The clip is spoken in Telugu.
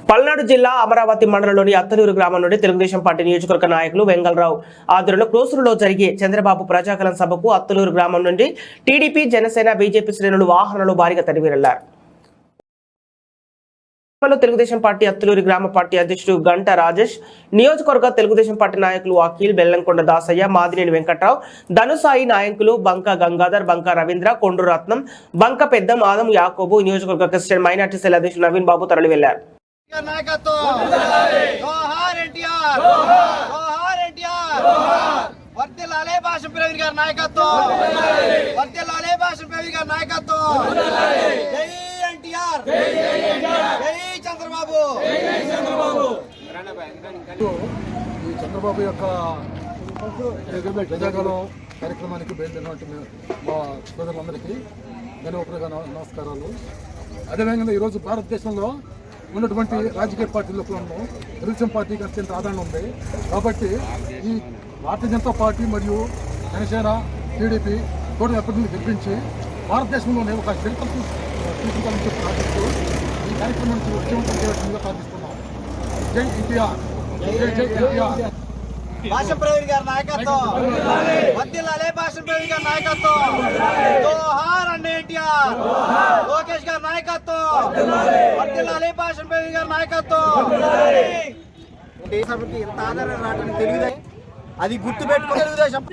పల్నాడు జిల్లా అమరావతి మండలంలోని అత్తలూరు గ్రామం నుండి తెలుగుదేశం పార్టీ నియోజకవర్గ నాయకులు వెంగళరావు ఆధ్వర్యంలో క్రోసూరులో జరిగే చంద్రబాబు ప్రజాకలం సభకు అత్తలూరు గ్రామం నుండి టీడీపీ, జనసేన, బీజేపీ శ్రేణులు వాహనాలు భారీగా తరిమివెళ్లారు. తెలుగుదేశం పార్టీ అత్తలూరు గ్రామ పార్టీ అధ్యక్షుడు గంట రాజేష్, నియోజకవర్గ తెలుగుదేశం పార్టీ నాయకులు అఖిల్, బెల్లంకొండ దాసయ్య, మాదినేని వెంకట్రావు, ధనుసాయి నాయకులు బంక గంగాధర్, బంక రవీంద్ర, కొండ్రు రత్నం, బంక పెద్దం, ఆదం యాకోబు, నియోజకవర్గ క్రిస్టియన్ మైనార్టీ సెల్ అధ్యక్షుడు నవీన్ బాబు తరలి వెళ్లారు. ఈ చంద్రబాబు యొక్క ప్రజాకాలం కార్యక్రమానికి బయలుదేరినటువంటి మా సోదరులందరికీ ధన్యవాదాలుగా నమస్కారాలు. అదేవిధంగా ఈరోజు భారతదేశంలో ఉన్నటువంటి రాజకీయ పార్టీలకు తెలుగుదేశం పార్టీకి అత్యంత ఆదరణ ఉంది. కాబట్టి ఈ భారతీయ జనతా పార్టీ మరియు జనసేన, టీడీపీ కూడా ఎప్పటికీ గెలిపించి భారతదేశంలోనే ఒక చరిత్ర తీసుకుంటామని చెప్పి ప్రార్థిస్తూ ఈ కార్యక్రమానికి విజయవంతం చేయవలసిందిగా ప్రార్థిస్తున్నాం. జై ఎన్టీఆర్, జై జై ఎన్టీఆర్. భాష ప్రవీణ్ గారి నాయకత్వం, వర్ధిల్లాలే భాష ప్రవీణ్ గారి నాయకత్వం, జోహార్ అన్న ఎన్టీఆర్. లోకేష్ గారి నాయకత్వం, వర్ధిల్లాలే భాష ప్రవీణ్ గారి నాయకత్వం. దేశానికి ఇంత ఆదరణ రావడానికి తెలుగుదేశం, అది గుర్తుపెట్టుకో తెలుగుదేశం.